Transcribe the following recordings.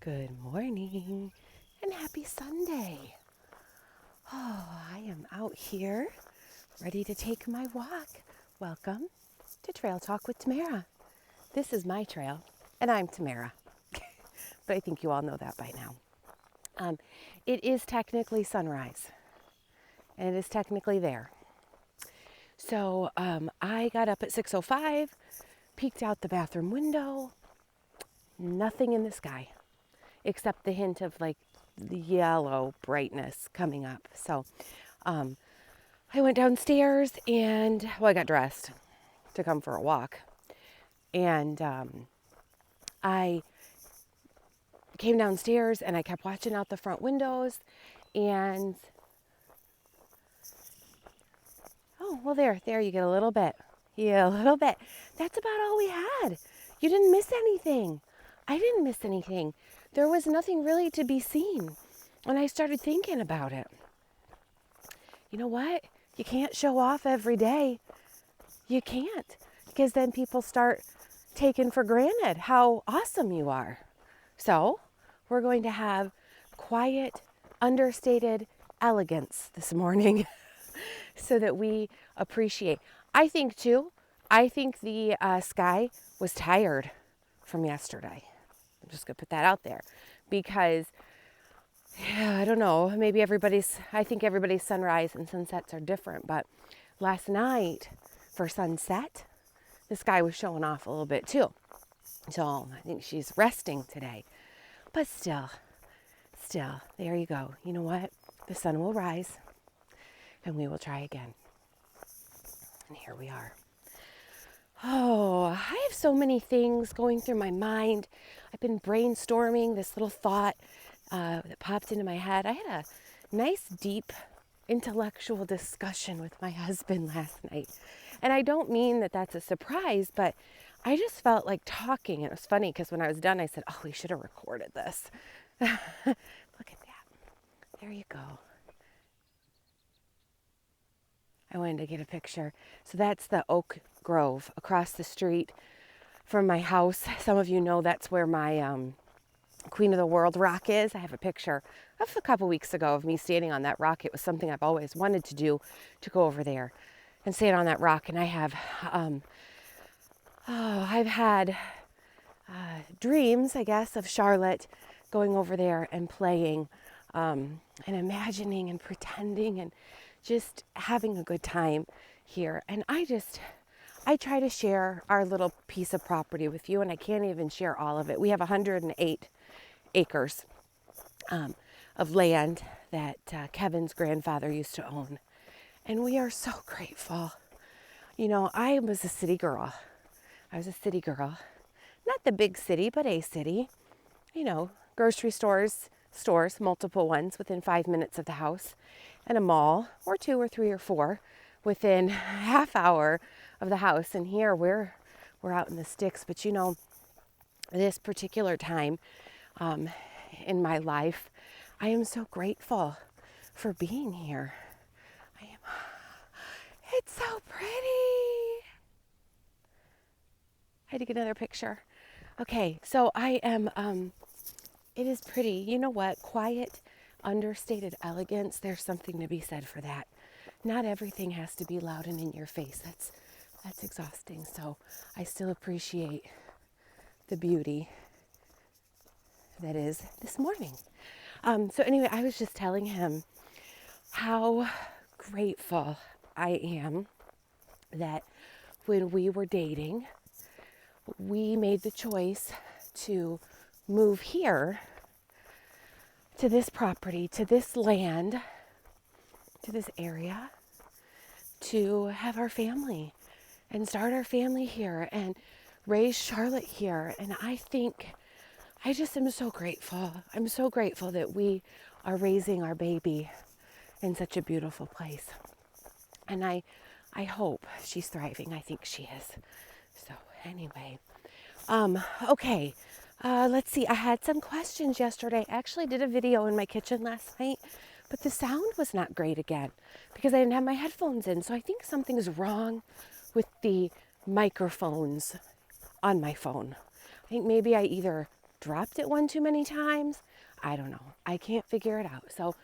Good morning and happy Sunday. Oh, I am out here ready to take my walk. Welcome to Trail Talk with Tamara. This is my trail and I'm Tamara, but I think you all know that by now. It is technically sunrise and it is technically there. So I got up at 6:05, peeked out the bathroom window, nothing in the sky except the hint of like the yellow brightness coming up. So I went downstairs and, I got dressed to come for a walk. And I came downstairs and I kept watching out the front windows and, oh, well, there you get a little bit. Yeah, a little bit. That's about all we had. You didn't miss anything. I didn't miss anything. There was nothing really to be seen. And I started thinking about it. You know what? You can't show off every day. You can't, because then people start taking for granted how awesome you are. So we're going to have quiet, understated elegance this morning so that we appreciate. I think the sky was tired from yesterday. I'm just going to put that out there because, yeah, I don't know, I think everybody's sunrise and sunsets are different, but last night for sunset, the sky was showing off a little bit too. So I think she's resting today, but still, there you go. You know what? The sun will rise and we will try again. And here we are. Oh, I have so many things going through my mind. I've been brainstorming this little thought that popped into my head. I had a nice, deep, intellectual discussion with my husband last night. And I don't mean that that's a surprise, but I just felt like talking. And it was funny because when I was done, I said, oh, we should have recorded this. Look at that. There you go. I wanted to get a picture. So that's the oak grove across the street from my house. Some of you know that's where my Queen of the World rock is. I have a picture of a couple weeks ago of me standing on that rock. It was something I've always wanted to do, to go over there and stand on that rock. And I have, I've had dreams, I guess, of Charlotte going over there and playing and imagining and pretending and just having a good time here. And I try to share our little piece of property with you, and I can't even share all of it. We have 108 acres of land that Kevin's grandfather used to own. And we are so grateful. You know, I was a city girl. Not the big city, but a city. You know, grocery stores, multiple ones within 5 minutes of the house, and a mall, or 2 or 3 or 4 within half hour of the house. And here we're out in the sticks. But you know, this particular time in my life, I am so grateful for being here. It's so pretty. I had to get another picture. Okay, so I am, it is pretty. You know what? Quiet, understated elegance. There's something to be said for that. Not everything has to be loud and in your face. That's exhausting. So I still appreciate the beauty that is this morning. So anyway, I was just telling him how grateful I am that when we were dating, we made the choice to move here to this property, to this land, to this area, to have our family and start our family here and raise Charlotte here. And I just am so grateful. I'm so grateful that we are raising our baby in such a beautiful place. And I hope she's thriving. I think she is. So anyway, okay. Let's see. I had some questions yesterday. I actually did a video in my kitchen last night, but the sound was not great again because I didn't have my headphones in. So I think something's wrong with the microphones on my phone. I think maybe I either dropped it one too many times. I don't know. I can't figure it out. So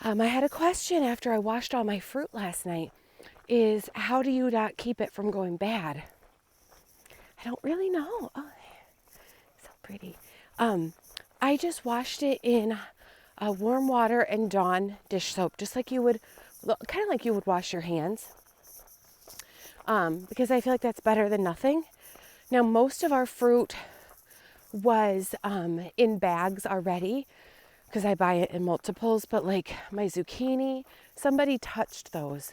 I had a question after I washed all my fruit last night, is how do you not keep it from going bad? I don't really know. Oh, so pretty. I just washed it in warm water and Dawn dish soap, just like you would, kind of like you would wash your hands, because I feel like that's better than nothing. Now, most of our fruit was in bags already, because I buy it in multiples, but like my zucchini, somebody touched those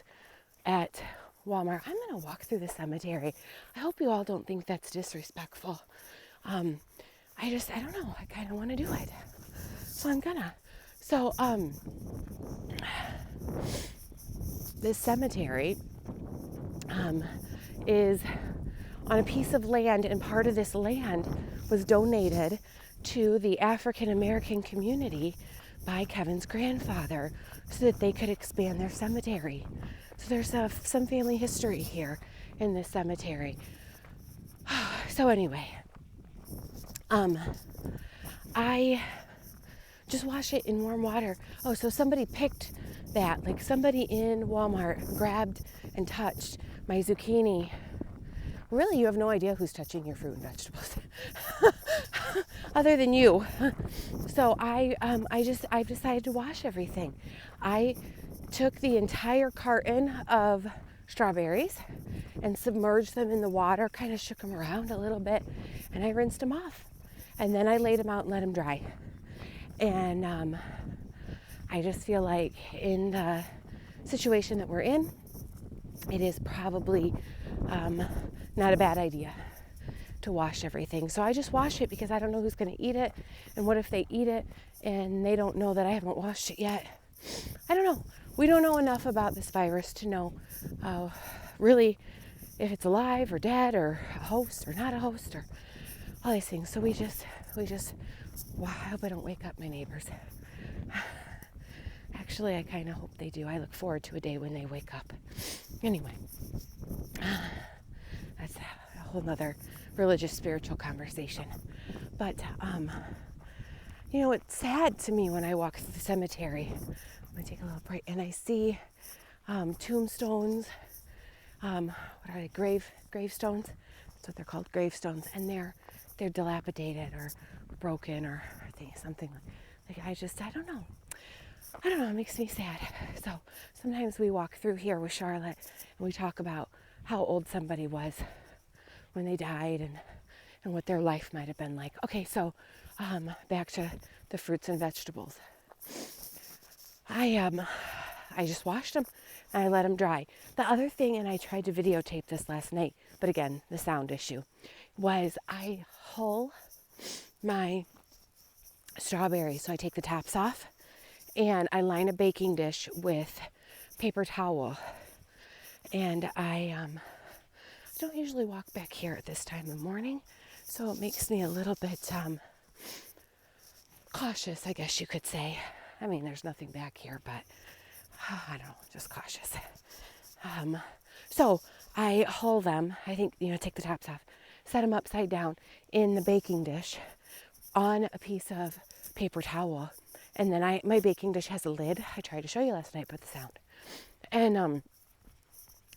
at Walmart. I'm going to walk through the cemetery. I hope you all don't think that's disrespectful. I don't know. I kind of want to do it. So I'm gonna. So, this cemetery is on a piece of land, and part of this land was donated to the African American community by Kevin's grandfather so that they could expand their cemetery. So there's some family history here in this cemetery. So anyway, I just wash it in warm water. Oh, so somebody picked that. Like somebody in Walmart grabbed and touched my zucchini. Really, you have no idea who's touching your fruit and vegetables other than you. So I've decided to wash everything. I took the entire carton of strawberries and submerged them in the water, kind of shook them around a little bit, and I rinsed them off. And then I laid them out and let them dry. And I just feel like in the situation that we're in, it is probably not a bad idea to wash everything. So I just wash it because I don't know who's going to eat it. And what if they eat it and they don't know that I haven't washed it yet? I don't know. We don't know enough about this virus to know really if it's alive or dead or a host or not a host or all these things. So we just, wow, I hope I don't wake up my neighbors. Actually, I kind of hope they do. I look forward to a day when they wake up. Anyway, that's a whole nother religious, spiritual conversation. But, it's sad to me when I walk through the cemetery. I'm going to take a little break and I see tombstones. What are they? Gravestones? That's what they're called, gravestones. And they're dilapidated or broken or something like I don't know. I don't know, it makes me sad. So sometimes we walk through here with Charlotte and we talk about how old somebody was when they died and what their life might have been like. Okay, so back to the fruits and vegetables. I just washed them and I let them dry. The other thing, and I tried to videotape this last night, but again, the sound issue, was I hull my strawberries. So I take the tops off and I line a baking dish with paper towel. And I don't usually walk back here at this time of morning, so it makes me a little bit cautious, I guess you could say. I mean, there's nothing back here, but I don't know, just cautious. So I hull them, I think, take the tops off, set them upside down in the baking dish on a piece of paper towel. And then my baking dish has a lid. I tried to show you last night, but the sound. And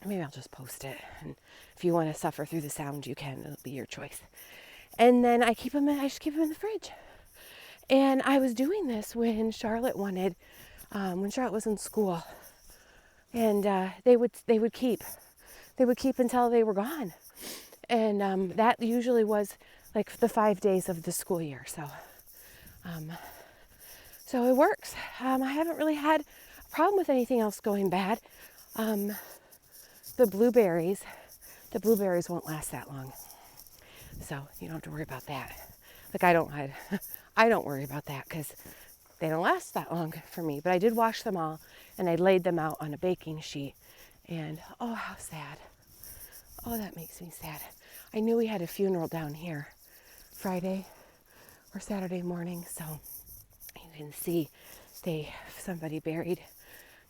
maybe I'll just post it. And if you want to suffer through the sound, you can. It'll be your choice. And then I just keep them in the fridge. And I was doing this when Charlotte when Charlotte was in school. And they would keep until they were gone. And that usually was like the 5 days of the school year. So it works. I haven't really had a problem with anything else going bad. The blueberries won't last that long. So you don't have to worry about that. Like I don't worry about that because they don't last that long for me. But I did wash them all and I laid them out on a baking sheet. And oh, how sad. Oh, that makes me sad. I knew we had a funeral down here Friday or Saturday morning. So you can see somebody buried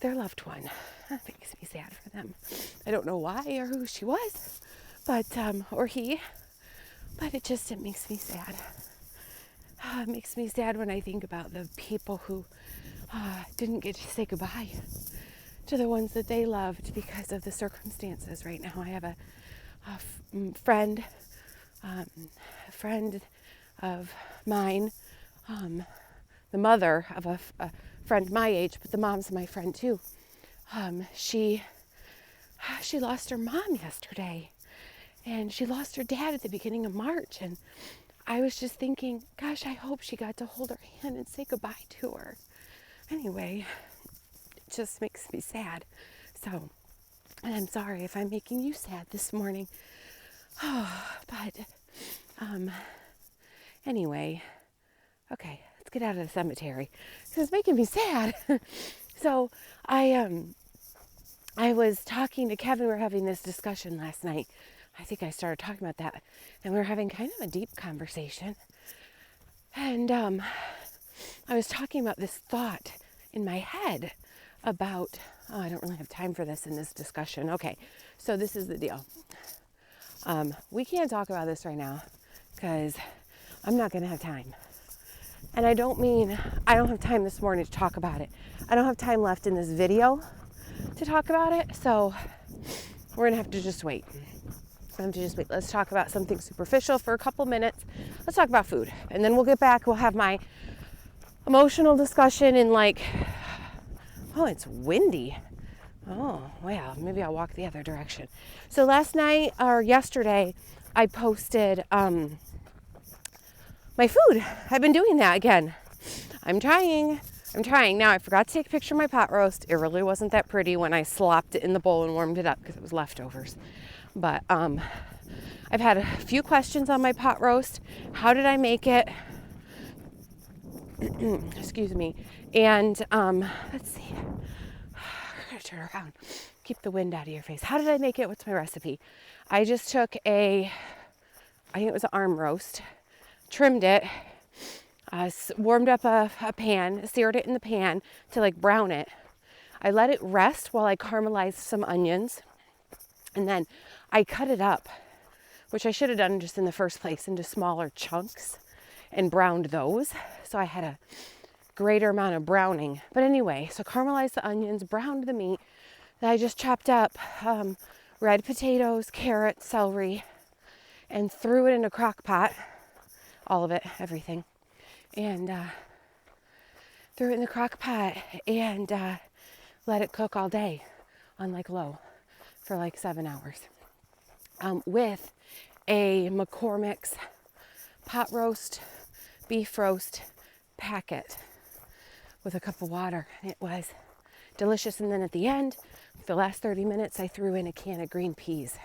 their loved one. That makes me sad for them. I don't know why or who she was, but or he, but it makes me sad. It makes me sad when I think about the people who didn't get to say goodbye to the ones that they loved because of the circumstances right now. I have a friend of mine, the mother of a friend my age, but the mom's my friend too. She lost her mom yesterday, and she lost her dad at the beginning of March, and I was just thinking, gosh, I hope she got to hold her hand and say goodbye to her. Anyway, it just makes me sad. So, and I'm sorry if I'm making you sad this morning. But anyway, okay, let's get out of the cemetery because it's making me sad. So I was talking to Kevin. We were having this discussion last night. I think I started talking about that, and we were having kind of a deep conversation. And I was talking about this thought in my head about, I don't really have time for this in this discussion. Okay, so this is the deal. We can't talk about this right now because I'm not going to have time. And I don't mean I don't have time this morning to talk about it. I don't have time left in this video to talk about it, so we're going to have to just wait. Let's talk about something superficial for a couple minutes. Let's talk about food. And then we'll get back. We'll have my emotional discussion in oh, it's windy. Oh, well, maybe I'll walk the other direction. So last night or yesterday, I posted my food. I've been doing that again. I'm trying. Now, I forgot to take a picture of my pot roast. It really wasn't that pretty when I slopped it in the bowl and warmed it up because it was leftovers. But I've had a few questions on my pot roast. How did I make it? Excuse me. And let's see. I'm going to turn around. Keep the wind out of your face. How did I make it? What's my recipe? I just took I think it was an arm roast, trimmed it, warmed up a pan, seared it in the pan to brown it. I let it rest while I caramelized some onions. And then I cut it up, which I should have done just in the first place, into smaller chunks and browned those. So I had a greater amount of browning. But anyway, so caramelized the onions, browned the meat. Then I just chopped up red potatoes, carrots, celery, and threw it in a crock pot. All of it, everything. And threw it in the crock pot and let it cook all day on low for 7 hours. With a McCormick's pot roast, beef roast packet with a cup of water. It was delicious. And then at the end, the last 30 minutes, I threw in a can of green peas.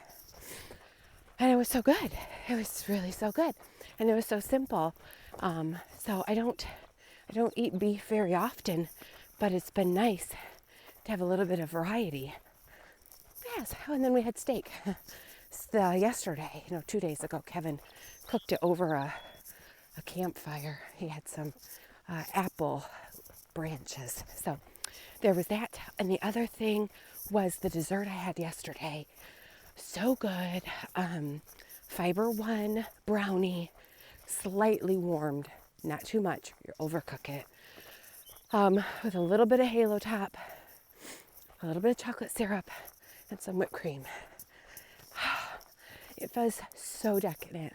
And it was so good. It was really so good. And it was so simple. So I don't eat beef very often, but it's been nice to have a little bit of variety. Yes. Oh, and then we had steak. Yesterday, 2 days ago, Kevin cooked it over a campfire. He had some apple branches. So there was that. And the other thing was the dessert I had yesterday. So good. Fiber one brownie, slightly warmed, not too much. You overcook it. With a little bit of halo top, a little bit of chocolate syrup, and some whipped cream. It was so decadent,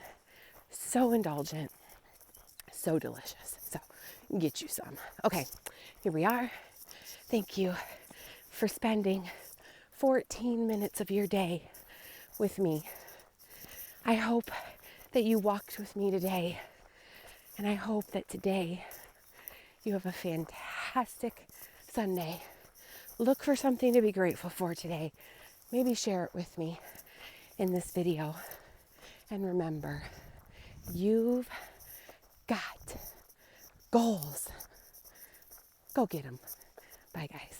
so indulgent, so delicious. So get you some. Okay, here we are. Thank you for spending 14 minutes of your day with me. I hope that you walked with me today, and I hope that today you have a fantastic Sunday. Look for something to be grateful for today. Maybe share it with me in this video. And remember, you've got goals. Go get them. Bye, guys.